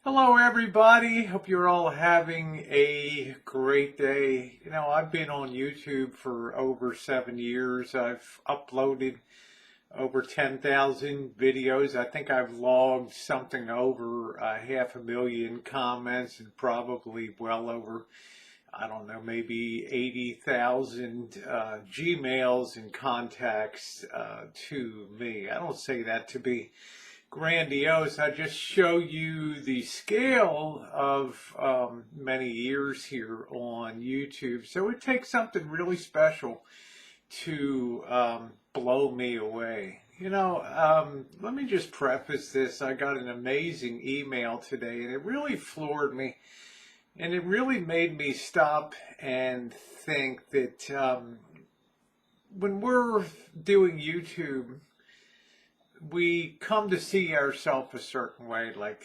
Hello, everybody. Hope you're all having a great day. I've been on YouTube for over 7 years. I've uploaded over 10,000 videos. I think I've logged something over 500,000 comments and probably well over, I don't know, maybe 80,000 Gmails and contacts to me. I don't say that to be grandiose. I just show you the scale of many years here on YouTube. So it takes something really special to blow me away. Let me just preface this. I got an amazing email today, and it really floored me. And it really made me stop and think that when we're doing YouTube, we come to see ourselves a certain way. Like,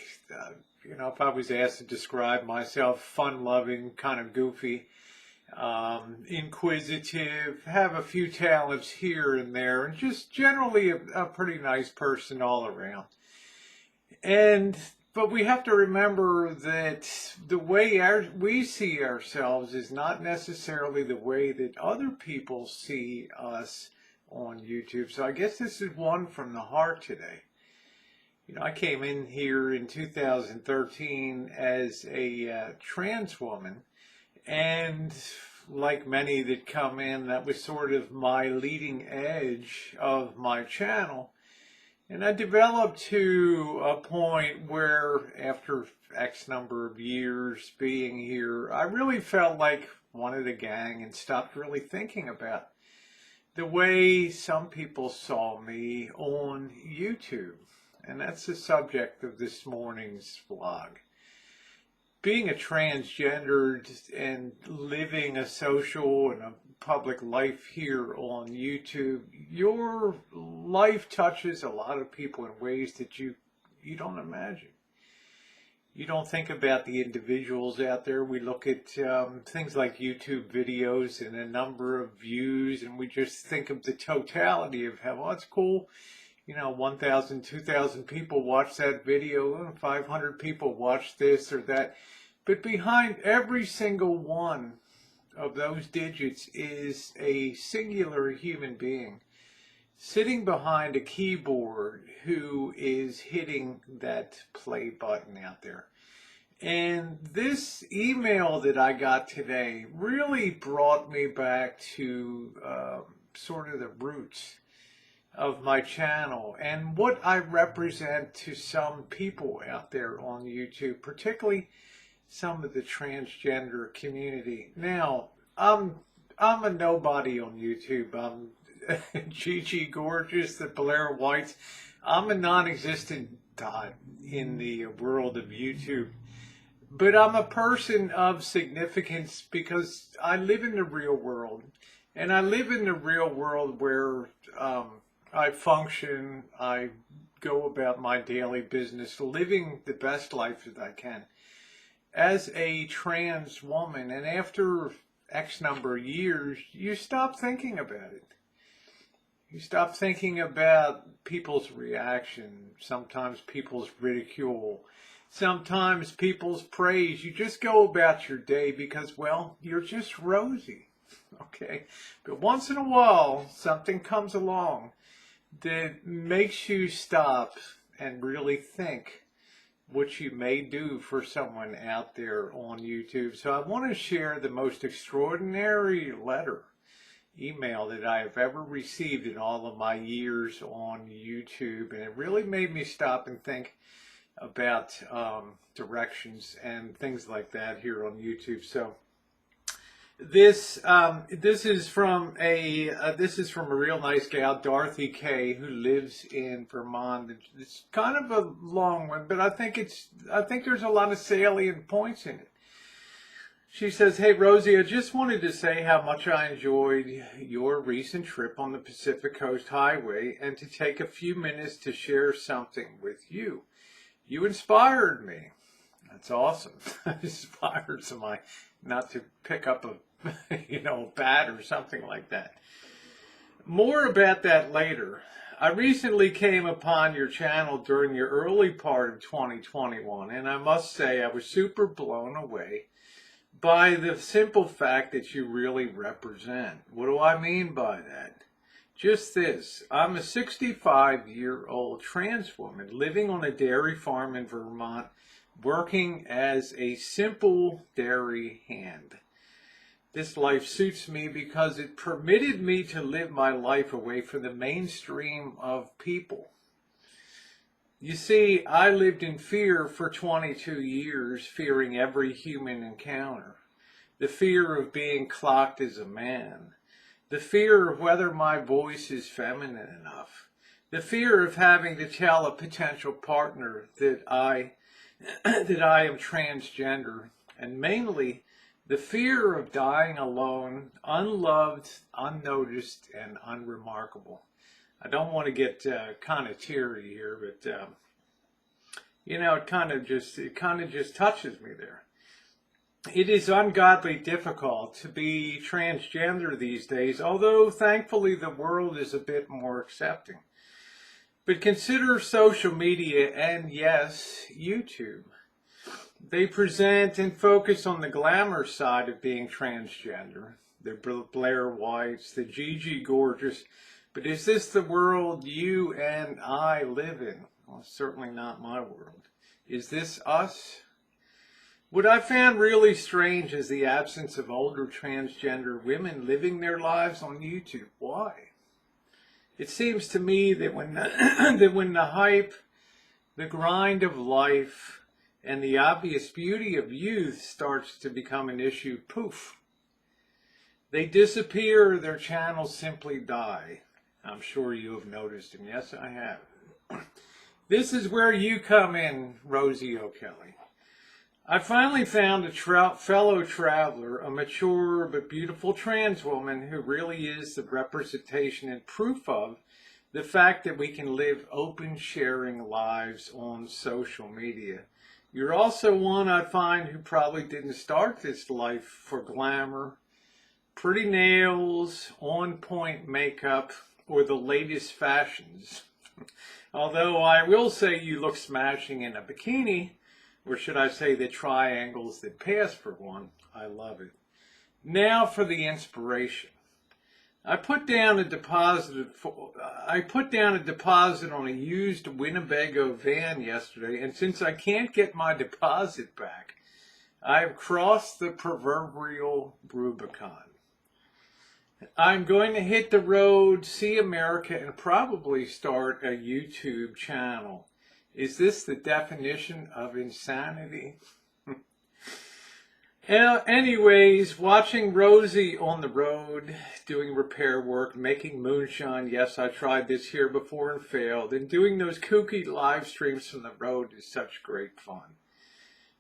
if I was asked to describe myself, fun-loving, kind of goofy, inquisitive, have a few talents here and there, and just generally a pretty nice person all around. But we have to remember that the way we see ourselves is not necessarily the way that other people see us on YouTube. So I guess this is one from the heart today. I came in here in 2013 as a trans woman, and like many that come in, that was sort of my leading edge of my channel. And I developed to a point where, after X number of years being here, I really felt like one of the gang and stopped really thinking about the way some people saw me on YouTube. And that's the subject of this morning's vlog. Being a transgender and living a social and a public life here on YouTube, your life touches a lot of people in ways that you don't imagine. You don't think about the individuals out there. We look at things like YouTube videos and a number of views, and we just think of the totality of how, well, it's cool. 1,000, 2,000 people watch that video, 500 people watch this or that. But behind every single one of those digits is a singular human being sitting behind a keyboard who is hitting that play button out there. And this email that I got today really brought me back to sort of the roots of my channel and what I represent to some people out there on YouTube, particularly some of the transgender community. Now, I'm a nobody on YouTube. I'm Gigi Gorgeous, the Blair Whites. I'm a non-existent dot in the world of YouTube. But I'm a person of significance because I live in the real world. And I live in the real world where I function, I go about my daily business, living the best life that I can as a trans woman. And after X number of years, you stop thinking about it. You stop thinking about people's reaction, sometimes people's ridicule, sometimes people's praise. You just go about your day because, well, you're just Rosie, okay? But once in a while, something comes along that makes you stop and really think what you may do for someone out there on YouTube. So I want to share the most extraordinary email that I have ever received in all of my years on YouTube. And it really made me stop and think about directions and things like that here on YouTube. So this is from a real nice gal, Dorothy K, who lives in Vermont. It's kind of a long one, but I think there's a lot of salient points in it. She says, "Hey Rosie, I just wanted to say how much I enjoyed your recent trip on the Pacific Coast Highway and to take a few minutes to share something with you. You inspired me." That's awesome. Inspired somebody not to pick up a bat or something like that. More about that later. I recently came upon your channel during the early part of 2021, and I must say I was super blown away by the simple fact that you really represent. What do I mean by that? Just this. I'm a 65-year-old trans woman living on a dairy farm in Vermont, working as a simple dairy hand. This life suits me because it permitted me to live my life away from the mainstream of people. You see, I lived in fear for 22 years, fearing every human encounter. The fear of being clocked as a man. The fear of whether my voice is feminine enough. The fear of having to tell a potential partner that I am transgender. And mainly, the fear of dying alone, unloved, unnoticed, and unremarkable. I don't want to get kind of teary here, but it kind of just touches me there. It is ungodly difficult to be transgender these days, although thankfully the world is a bit more accepting. But consider social media and, yes, YouTube. They present and focus on the glamour side of being transgender. The Blair Whites, the Gigi Gorgeous. But is this the world you and I live in? Well, certainly not my world. Is this us? What I found really strange is the absence of older transgender women living their lives on YouTube. Why? It seems to me that when the hype, the grind of life, and the obvious beauty of youth starts to become an issue, poof, they disappear, their channels simply die. I'm sure you have noticed, and yes, I have. This is where you come in, Rosie O'Kelly. I finally found a fellow traveler, a mature but beautiful trans woman who really is the representation and proof of the fact that we can live open, sharing lives on social media. You're also one I find who probably didn't start this life for glamour, pretty nails, on-point makeup, or the latest fashions. Although I will say you look smashing in a bikini, or should I say the triangles that pass for one. I love it. Now for the inspiration. I put down a deposit on a used Winnebago van yesterday, and since I can't get my deposit back, I've crossed the proverbial Rubicon. I'm going to hit the road, see America, and probably start a YouTube channel. Is this the definition of insanity? Anyways, watching Rosie on the road, doing repair work, making moonshine. Yes, I tried this here before and failed. And doing those kooky live streams from the road is such great fun.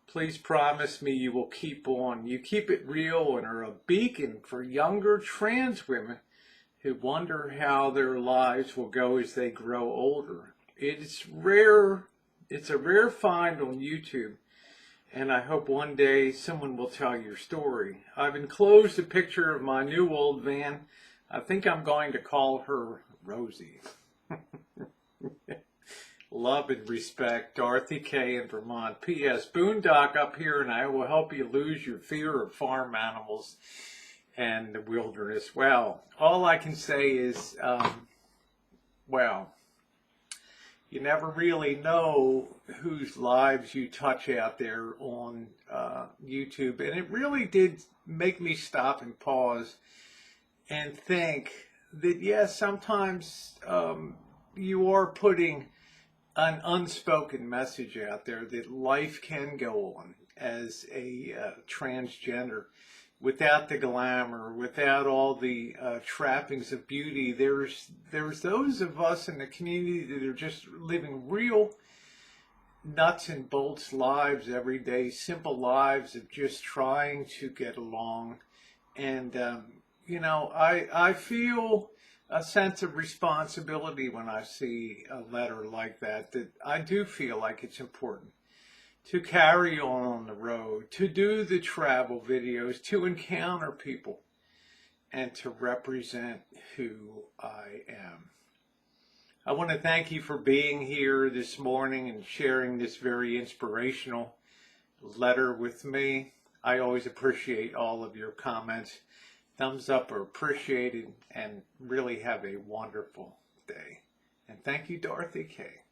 Please promise me you will keep on. You keep it real and are a beacon for younger trans women who wonder how their lives will go as they grow older. It's rare. It's a rare find on YouTube. And I hope one day someone will tell your story. I've enclosed a picture of my new old van. I think I'm going to call her Rosie. Love and respect, Dorothy K in Vermont. P.S. Boondock up here, and I will help you lose your fear of farm animals and the wilderness. Well, all I can say is, well, you never really know whose lives you touch out there on YouTube. And it really did make me stop and pause and think that, yes, sometimes you are putting an unspoken message out there that life can go on as a transgender without the glamour, without all the trappings of beauty. There's those of us in the community that are just living real nuts and bolts lives every day, simple lives of just trying to get along. And, I feel a sense of responsibility when I see a letter like that I do feel like it's important to carry on the road, to do the travel videos, to encounter people, and to represent who I am. I want to thank you for being here this morning and sharing this very inspirational letter with me. I always appreciate all of your comments. Thumbs up are appreciated, and really have a wonderful day. And thank you, Dorothy K.